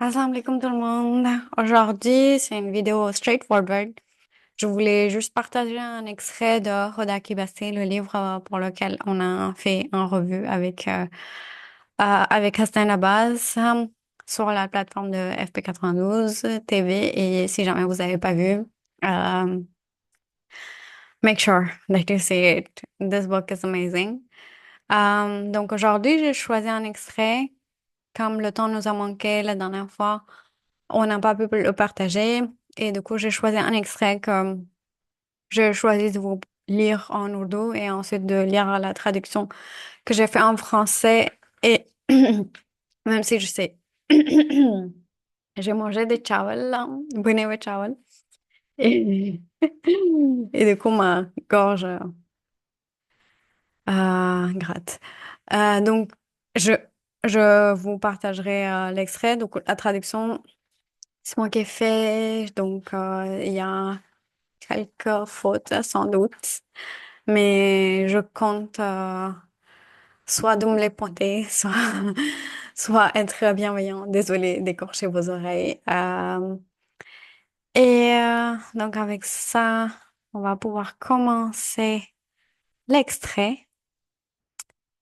Assalamu alaikum tout le monde. Aujourd'hui, c'est une vidéo straightforward. Je voulais juste partager un extrait de Hoda Kibasi, le livre pour lequel on a fait une revue avec Hassan Abbas sur la plateforme de FP92 TV. Et si jamais vous n'avez pas vu, euh, make sure that you see it. This book is amazing. Donc aujourd'hui, j'ai choisi un extrait. Comme le temps nous a manqué la dernière fois, on n'a pas pu le partager. Et du coup, j'ai choisi un extrait que j'ai choisi de vous lire en ourdou et ensuite de lire la traduction que j'ai fait en français. Et même si je sais, j'ai mangé des chawal, là, bune huए chawal. Et, et du coup, ma gorge gratte. Donc, je, je vous partagerai l'extrait. Donc, la traduction, c'est moi qui ai fait. Donc, il y a quelques fautes, sans doute. Mais je compte soit de me les pointer, soit, soit être bienveillant. Désolée d'écorcher vos oreilles. Donc, avec ça, on va pouvoir commencer l'extrait.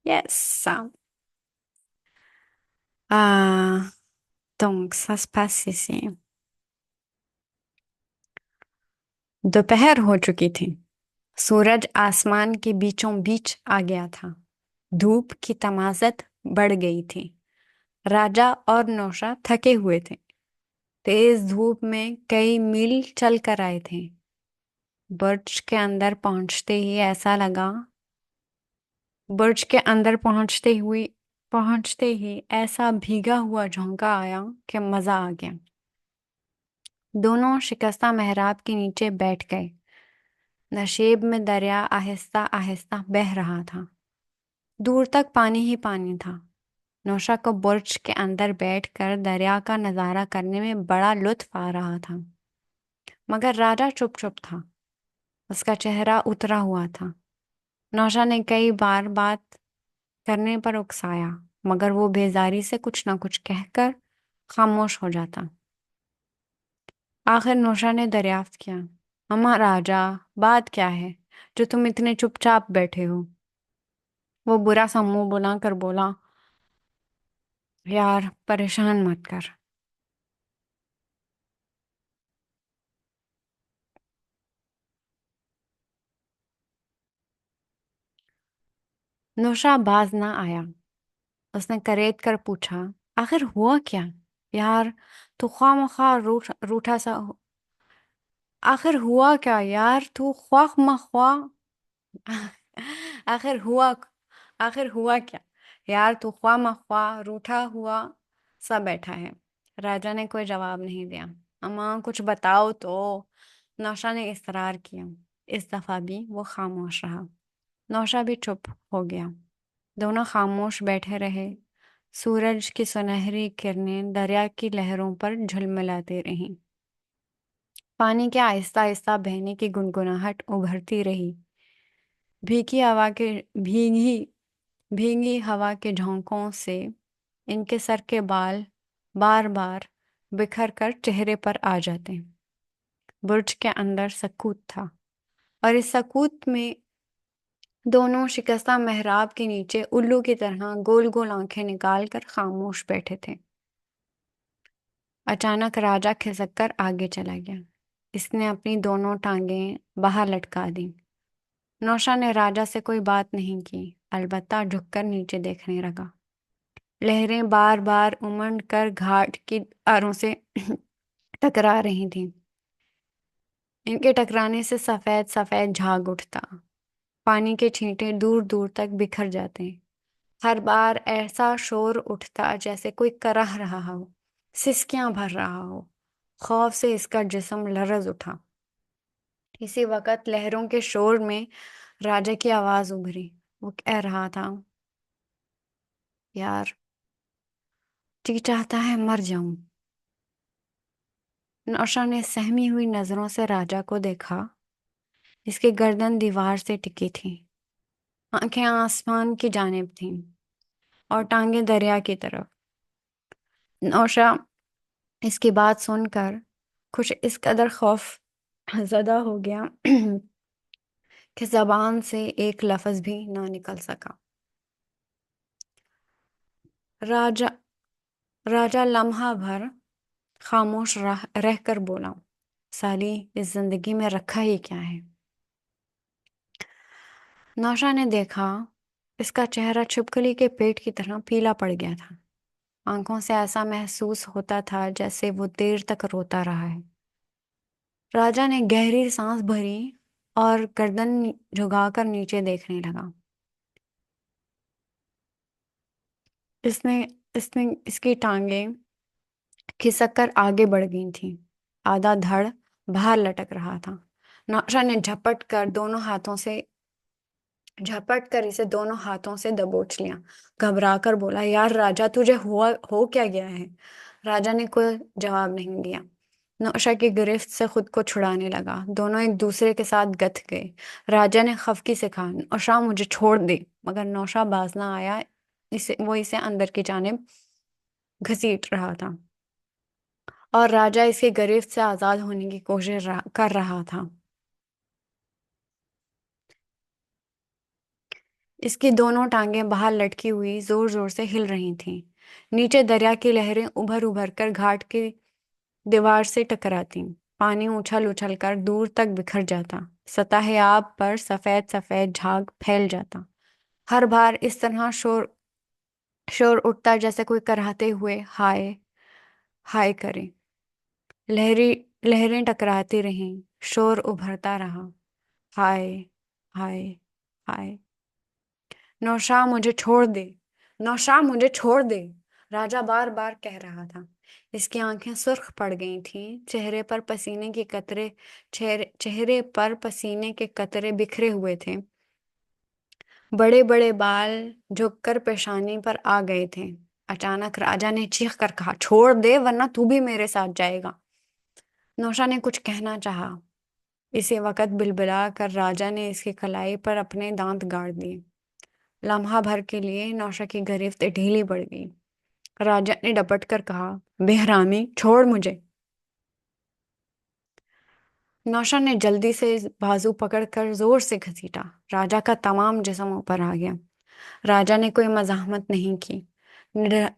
Yes. Euh, donc, ça se passe ici. दोपहर हो चुकी थी। सूरज आसमान के बीचों बीच आ गया था। धूप की तमाज़त बढ़ गई थी। राजा और नौशा थके हुए थे। तेज धूप में कई मील चल कर आए थे। बुर्ज के अंदर पहुंचते ही ऐसा भीगा हुआ झोंका आया कि मजा आ गया। दोनों शिकस्ता मेहराब के नीचे बैठ गए। नशेब में दरिया आहिस्ता आहिस्ता बह रहा था। दूर तक पानी ही पानी था। नौशा को बुर्ज के अंदर बैठकर दरिया का नजारा करने में बड़ा लुत्फ आ रहा था। मगर राजा चुप चुप था। उसका चेहरा उतरा हुआ था। नौशा ने कई बार बात करने पर उकसाया, मगर वो बेजारी से कुछ न कुछ कहकर खामोश हो जाता। आखिर नौशा ने दरियाफ्त किया, अम्मा राजा, बात क्या है जो तुम इतने चुपचाप बैठे हो? वो बुरा सा मुंह बनाकर बोला, यार परेशान मत कर। नौशा बाज ना आया। उसने करेद कर पूछा, आखिर हुआ क्या? यार तू ख्वामख्वा रूठा सा आखिर हुआ क्या यार तू ख्वाह मख्वा आखिर हुआ आखिर हुआ क्या यार तू ख्वाह मख्वा रूठा हुआ सा बैठा है। राजा ने कोई जवाब नहीं दिया। अम्मा कुछ बताओ तो। नौशा ने इसरार किया। इस दफा भी वो खामोश रहा। नौशा भी चुप हो गया। दोनों खामोश बैठे रहे। सूरज की सुनहरी किरणें दरिया की लहरों पर झिलमिलाती रहीं। पानी के आहिस्ता आहिस्ता बहने की गुनगुनाहट उभरती रही। भीगी हवा के भीगी भीगी हवा के झोंकों से इनके सर के बाल बार बार बिखर कर चेहरे पर आ जाते। बुर्ज के अंदर सकूत था और इस सकूत में दोनों शिकस्ता मेहराब के नीचे उल्लू की तरह गोल गोल आंखें निकाल कर खामोश बैठे थे। अचानक राजा खिसक कर आगे चला गया। इसने अपनी दोनों टांगें बाहर लटका दी। नौशा ने राजा से कोई बात नहीं की, अलबत्ता झुककर नीचे देखने लगा। लहरें बार बार उमड़ कर घाट की दीवारों से टकरा रही थीं। इनके टकराने से सफेद सफेद झाग उठता। पानी के छींटे दूर दूर तक बिखर जाते। हर बार ऐसा शोर उठता जैसे कोई करह रहा हो, सिसकियां भर रहा हो। खौफ से इसका जिस्म लरज उठा। इसी वक्त लहरों के शोर में राजा की आवाज उभरी। वो कह रहा था, यार जी चाहता है मर जाऊं। नौशा ने सहमी हुई नजरों से राजा को देखा। इसकी गर्दन दीवार से टिकी थी। आंखें आसमान की जानिब थीं और टांगे दरिया की तरफ। नौशा इसकी बात सुनकर कुछ इस कदर खौफ ज़दा हो गया कि ज़बान से एक लफ्ज़ भी ना निकल सका। राजा राजा लम्हा भर खामोश रहकर बोला, साली इस जिंदगी में रखा ही क्या है। नौशा ने देखा इसका चेहरा छिपकली के पेट की तरह पीला पड़ गया था। आंखों से ऐसा महसूस होता था जैसे वो देर तक रोता रहा है। राजा ने गहरी सांस भरी और गर्दन झुकाकर नीचे देखने लगा। इसने इसने इसकी टांगें खिसक कर आगे बढ़ गई थीं। आधा धड़ बाहर लटक रहा था। नौशा ने झपट कर इसे दोनों हाथों से दबोच लिया। घबरा कर बोला, यार राजा तुझे हुआ हो क्या गया है। राजा ने कोई जवाब नहीं दिया। नौशा की गिरफ्त से खुद को छुड़ाने लगा। दोनों एक दूसरे के साथ गथ गए। राजा ने खफकी से कहा, नौशा मुझे छोड़ दे, मगर नौशा बाज ना आया। इसे अंदर की जानिब घसीट रहा था और राजा इसके गिरफ्त से आजाद होने की कोशिश कर रहा था। इसकी दोनों टांगें बाहर लटकी हुई जोर जोर से हिल रही थीं। नीचे दरिया की लहरें उभर उभर कर घाट की दीवार से टकराती। पानी उछल उछल कर दूर तक बिखर जाता। सतह आब पर सफेद सफेद झाग फैल जाता। हर बार इस तरह शोर शोर उठता जैसे कोई कराहते हुए हाय हाय करे। लहरी लहरें टकराती रहीं। शोर उभरता रहा। हाय हाय हाय। नौशाह मुझे छोड़ दे, नौशाह मुझे छोड़ दे, राजा बार बार कह रहा था। इसकी आंखें सुर्ख पड़ गई थीं। चेहरे पर पसीने के कतरे बिखरे हुए थे। बड़े बड़े बाल झुककर पेशानी पर आ गए थे। अचानक राजा ने चीख कर कहा, छोड़ दे वरना तू भी मेरे साथ जाएगा। नौशा ने कुछ कहना चाहा। इसी वक्त बिलबिला कर राजा ने इसकी कलाई पर अपने दांत गाड़ दिए। लम्हा भर के लिए नौशा की गिरफ्त ढीली पड़ गई। राजा ने डपट कर कहा, बेहरामी छोड़ मुझे। नौशा ने जल्दी से बाजू पकड़कर जोर से घसीटा। राजा का तमाम जिस्म ऊपर आ गया। राजा ने कोई मज़ाहमत नहीं की।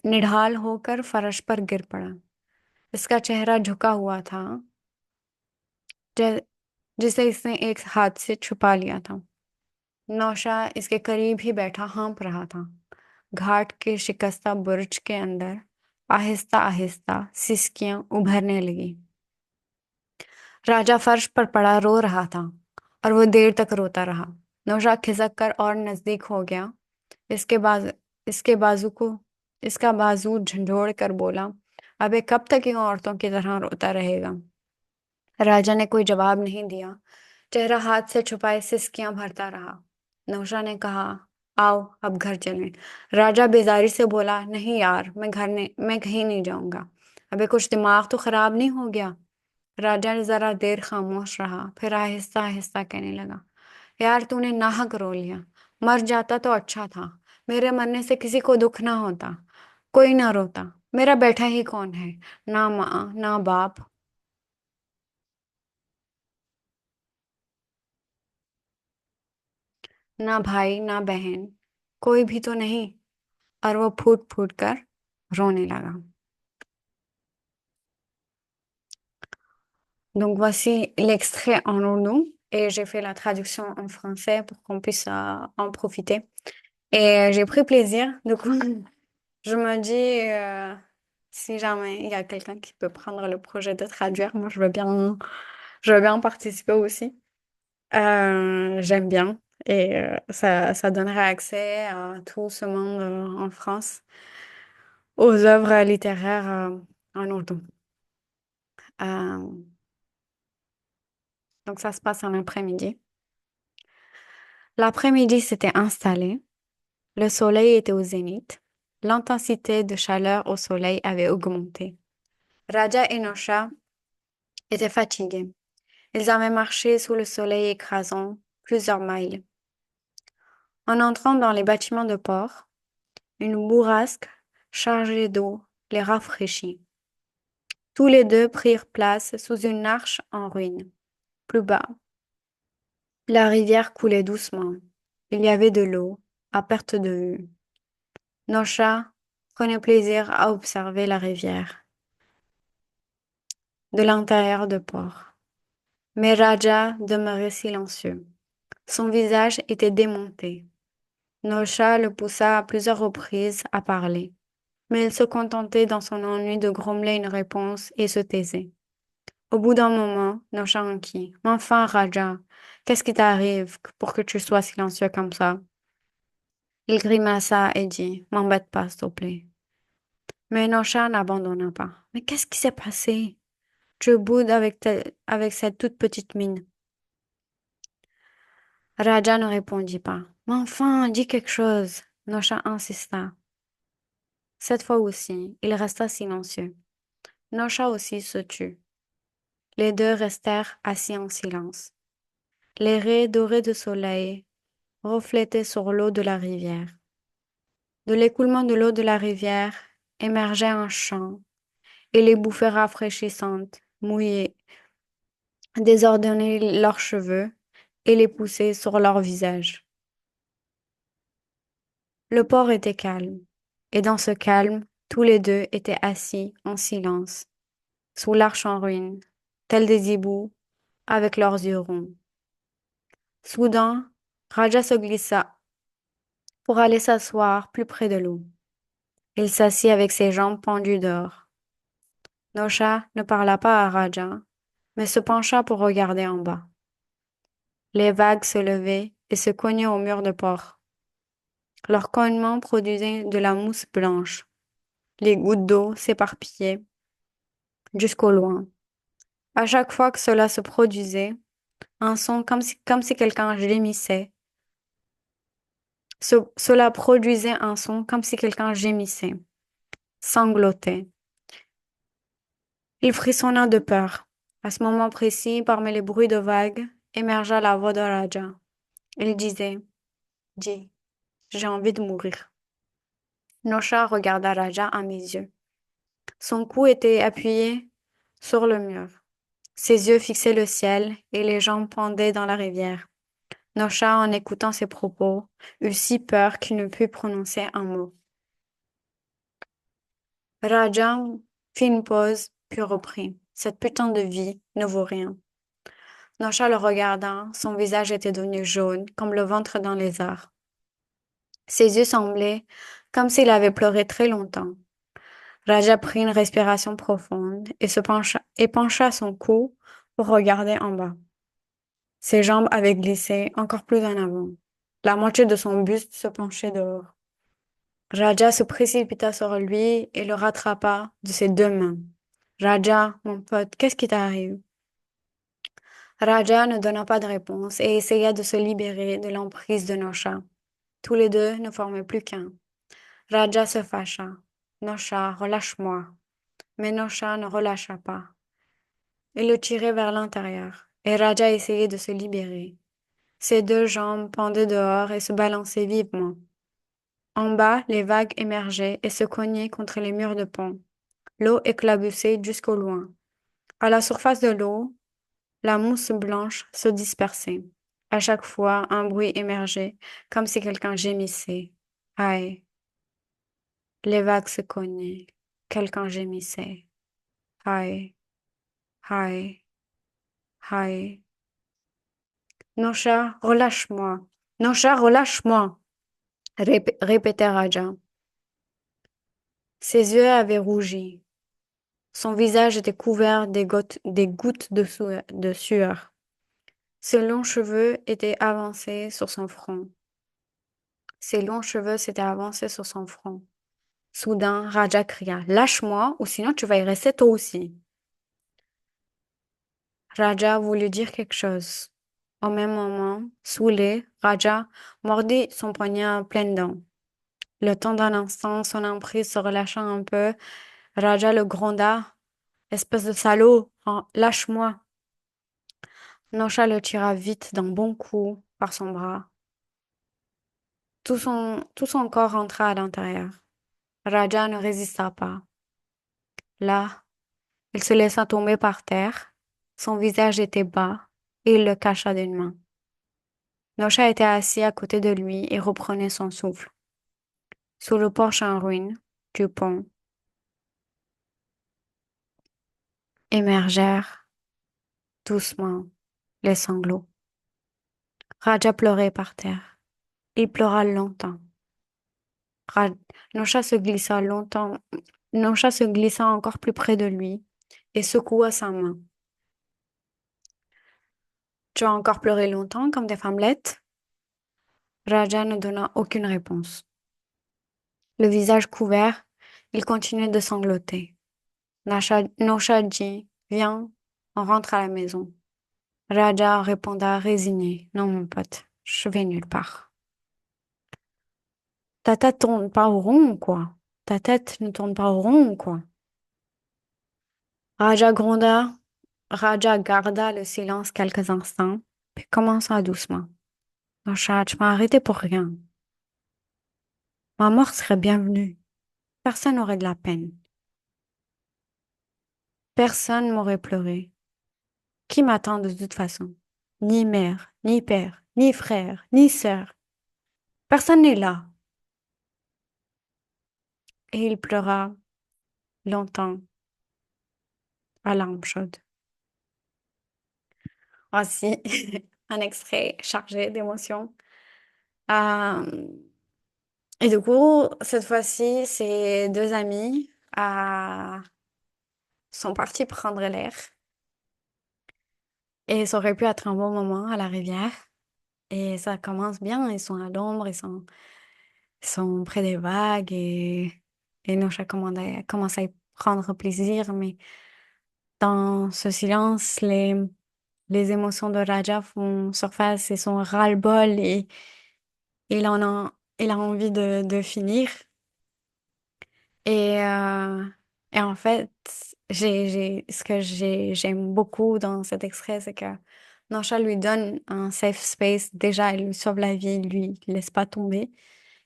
निढाल होकर फर्श पर गिर पड़ा। इसका चेहरा झुका हुआ था, जै- जिसे इसने एक हाथ से छुपा लिया था। नौशा इसके करीब ही बैठा हाँफ रहा था। घाट के शिकस्ता बुर्ज के अंदर आहिस्ता आहिस्ता सिसकियां उभरने लगी। राजा फर्श पर पड़ा रो रहा था और वो देर तक रोता रहा। नौशा खिसक कर और नजदीक हो गया। इसके बाज इसके बाजू को इसका बाजू झंझोड़ कर बोला, अबे कब तक इन औरतों की तरह रोता रहेगा। राजा ने कोई जवाब नहीं दिया। चेहरा हाथ से छुपाए सिसकियां भरता रहा। नौशा ने कहा, आओ अब घर चलें। राजा बेजारी से बोला, नहीं यार, मैं कहीं नहीं जाऊंगा। अबे कुछ दिमाग तो खराब नहीं हो गया। राजा ने जरा देर खामोश रहा, फिर आहिस्ता आहिस्ता कहने लगा, यार तूने नाहक रो लिया। मर जाता तो अच्छा था। मेरे मरने से किसी को दुख ना होता। कोई ना रोता। मेरा बैठा ही कौन है। ना माँ ना बाप, ना भाई ना बहन, कोई भी तो नहीं। और वो फूट फूट कर रोने लगा। Donc voici l'extrait en ourdou et j'ai fait la traduction en français pour qu'on puisse en profiter. Et j'ai pris plaisir. Du coup, je me dis, si jamais il y a quelqu'un qui peut prendre le projet de traduire, moi je veux bien participer aussi. J'aime bien et ça donnerait accès à tout ce monde en France aux œuvres littéraires en ourdou. Euh, donc ça se passe en après-midi. L'après-midi s'était installé, le soleil était au zénith, l'intensité de chaleur au soleil avait augmenté. Raja et Nosha étaient fatigués. Ils avaient marché sous le soleil écrasant plusieurs miles. En entrant dans les bâtiments de port, une bourrasque chargée d'eau les rafraîchit. Tous les deux prirent place sous une arche en ruine. Plus bas, la rivière coulait doucement. Il y avait de l'eau, à perte de vue. Nosha prenait plaisir à observer la rivière de l'intérieur de port. Mais Raja demeurait silencieux. Son visage était démonté. Nosha le poussa à plusieurs reprises à parler, mais il se contentait dans son ennui de grommeler une réponse et se taisait. Au bout d'un moment, Nosha enquit. Mais enfin, Raja, qu'est-ce qui t'arrive pour que tu sois silencieux comme ça? Il grimaça et dit, m'embête pas, s'il te plaît. Mais Nosha n'abandonna pas. Mais qu'est-ce qui s'est passé? Tu boudes avec cette toute petite mine. Raja ne répondit pas. Mais enfin, dis quelque chose. Nosha insista. Cette fois aussi, il resta silencieux. Nosha aussi se tut. Les deux restèrent assis en silence. Les raies dorées de soleil reflétaient sur l'eau de la rivière. De l'écoulement de l'eau de la rivière émergeait un chant, et les bouffées rafraîchissantes, mouillées, désordonnaient leurs cheveux et les poussaient sur leurs visages. Le port était calme, et dans ce calme, tous les deux étaient assis en silence, sous l'arche en ruine, tels des hiboux, avec leurs yeux ronds. Soudain, Raja se glissa pour aller s'asseoir plus près de l'eau. Il s'assit avec ses jambes pendues dehors. Nosha ne parla pas à Raja, mais se pencha pour regarder en bas. Les vagues se levaient et se cognaient au mur de port. Leur cognement produisait de la mousse blanche. Les gouttes d'eau s'éparpillaient jusqu'au loin. À chaque fois que cela se produisait, un son comme si quelqu'un gémissait. Cela produisait un son comme si quelqu'un gémissait, sanglotait. Il frissonna de peur. À ce moment précis, parmi les bruits de vagues, émergea la voix de Raja. Il disait, dis, j'ai envie de mourir. Nosha regarda Raja à mes yeux. Son cou était appuyé sur le mur. Ses yeux fixaient le ciel et les jambes pendaient dans la rivière. Nosha, en écoutant ses propos, eut si peur qu'il ne put prononcer un mot. Raja fit une pause, puis reprit. Cette putain de vie ne vaut rien. Nosha le regarda, son visage était devenu jaune, comme le ventre d'un lézard. Ses yeux semblaient comme s'il avait pleuré très longtemps. Raja prit une respiration profonde et pencha son cou pour regarder en bas. Ses jambes avaient glissé encore plus en avant. La moitié de son buste se penchait dehors. Raja se précipita sur lui et le rattrapa de ses deux mains. Raja, mon pote, qu'est-ce qui t'arrive? Raja ne donna pas de réponse et essaya de se libérer de l'emprise de Nosha. Tous les deux ne formaient plus qu'un. Raja se fâcha. Nosha, relâche-moi. Mais Nosha ne relâcha pas. Il le tirait vers l'intérieur, et Raja essayait de se libérer. Ses deux jambes pendaient dehors et se balançaient vivement. En bas, les vagues émergeaient et se cognaient contre les murs de pont. L'eau éclaboussait jusqu'au loin. À la surface de l'eau, la mousse blanche se dispersait. À chaque fois, un bruit émergeait, comme si quelqu'un gémissait. Aïe! Les vagues se cognaient. Quelqu'un gémissait. Aïe! Aïe! Aïe! Nosha, relâche-moi. Nosha, relâche-moi, répétait Raja. Ses yeux avaient rougi. Son visage était couvert des gouttes de sueur. Ses longs cheveux étaient avancés sur son front. Ses longs cheveux s'étaient avancés sur son front. Soudain, Raja cria, lâche-moi, ou sinon tu vas y rester toi aussi. Raja voulut dire quelque chose. Au même moment, saoulé, Raja mordit son poignet à pleines dents. Le temps d'un instant, son emprise se relâchant un peu, Raja le gronda. Espèce de salaud, lâche-moi. Nosha le tira vite d'un bon coup par son bras. Tout son corps rentra à l'intérieur. Raja ne résista pas. Là, Il se laissa tomber par terre. Son visage était bas et il le cacha d'une main. Nosha était assis à côté de lui et reprenait son souffle. Sous le porche en ruine du pont émergèrent doucement les sanglots. Raja pleurait par terre. Il pleura longtemps. Ra- Nosha se glissa longtemps. Nosha se glissa encore plus près de lui et secoua sa main. Tu as encore pleuré longtemps comme des femmelettes? Raja ne donna aucune réponse. Le visage couvert, il continuait de sangloter. Nosha dit, viens, on rentre à la maison. Raja répondit résigné, non mon pote, je vais nulle part. Ta tête tourne pas au rond ou quoi? Ta tête ne tourne pas au rond ou quoi? Raja gronda. Raja garda le silence quelques instants, puis commença doucement. Nosha, tu m'as arrêté pour rien. Ma mort serait bienvenue. Personne n'aurait de la peine. Personne m'aurait pleuré. Qui m'attend de toute façon? Ni mère, ni père, ni frère, ni sœur. Personne n'est là. Et il pleura longtemps à larmes chaudes. Voici un extrait chargé d'émotions. Euh, et du coup, cette fois-ci, ces deux amis sont partis prendre l'air. Et ça aurait pu être un bon moment à la rivière. Et ça commence bien, ils sont à l'ombre, ils sont près des vagues et Nosha commence à y prendre plaisir. Mais dans ce silence, les émotions de Raja font surface et son ras-le-bol et il en a, il a envie de finir. Et, euh, et en fait, ce que j'aime beaucoup dans cet extrait, c'est que Nosha lui donne un safe space. Déjà, elle lui sauve la vie, il lui laisse pas tomber.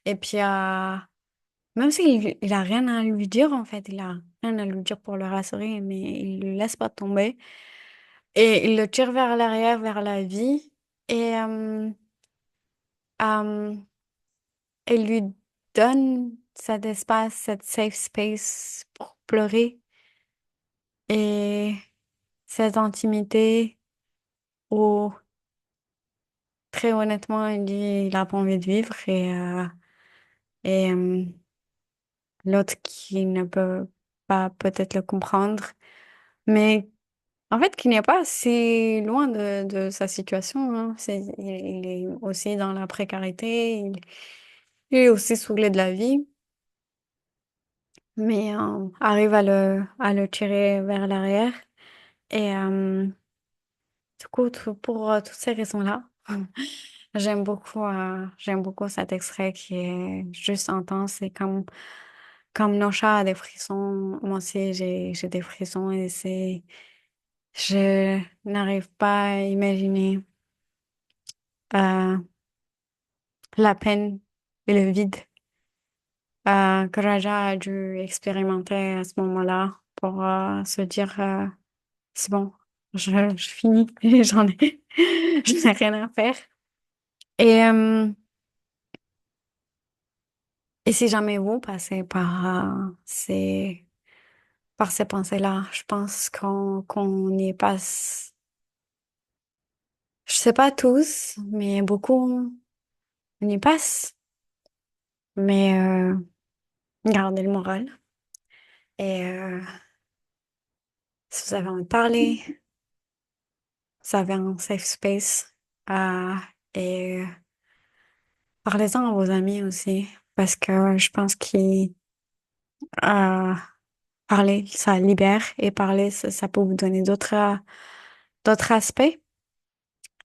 Et puis, même il a rien à lui dire, en fait, il a rien à lui dire pour le rassurer, mais il le laisse pas tomber. Et il le tire vers l'arrière, vers la vie. Et euh, il lui donne cet espace, cet safe space pour pleurer. Et cette intimité où, très honnêtement, il dit il a pas envie de vivre. Et l'autre qui ne peut pas peut-être le comprendre. Mais en fait, qui n'est pas si loin de sa situation, hein. Il est aussi dans la précarité, il est aussi saoulé de la vie, mais arrive à le tirer vers l'arrière. Et du coup, pour toutes ces raisons-là, j'aime beaucoup cet extrait qui est juste intense et comme Nosha a des frissons, moi aussi j'ai des frissons et je n'arrive pas à imaginer euh, la peine et le vide que Raja a dû expérimenter à ce moment-là pour se dire c'est bon, je finis, je n'ai rien à faire. Et, euh, et si jamais vous passez par ces pensées-là, je pense qu'on y passe, je sais pas tous, mais beaucoup, on y passe. Mais gardez le moral. Et si vous avez envie de parler, vous avez un safe space. euh, et parlez-en à vos amis aussi. Parce que je pense que parler, ça libère. Et parler, ça peut vous donner d'autres aspects.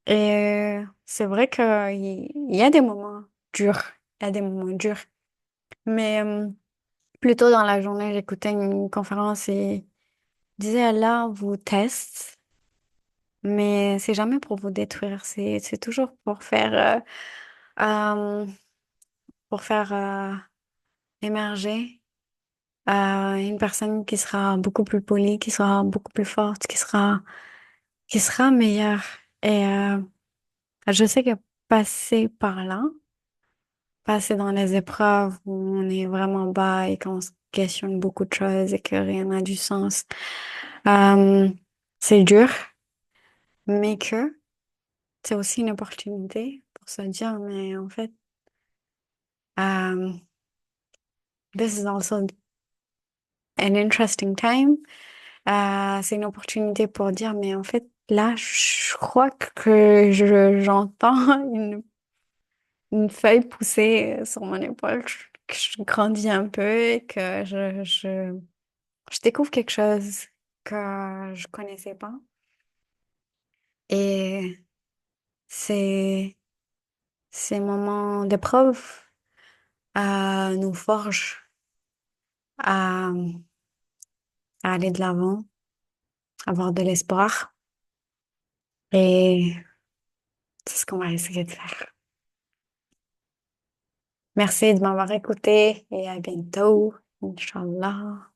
Et c'est vrai qu'il y a des moments durs. Il y a des moments durs. Mais plus tôt dans la journée, j'écoutais une conférence et disait Allah vous teste. Mais c'est jamais pour vous détruire, c'est toujours euh, pour faire émerger Une personne qui sera beaucoup plus polie, qui sera beaucoup plus forte, qui sera meilleure. Et je sais que passer par là, passer dans les épreuves où on est vraiment bas et qu'on se questionne beaucoup de choses et que rien n'a du sens, euh, c'est dur, mais que c'est aussi une opportunité pour se dire, mais en fait, euh, this is also an interesting time. C'est une opportunité pour dire, mais en fait, là, je crois que j'entends une feuille pousser sur mon épaule, que je grandis un peu et que je découvre quelque chose que je connaissais pas. Et ces, ces moments d'épreuve nous forgent à, à aller de l'avant, avoir de l'espoir. Et c'est ce qu'on va essayer de faire. Merci de m'avoir écouté et à bientôt, Inch'Allah.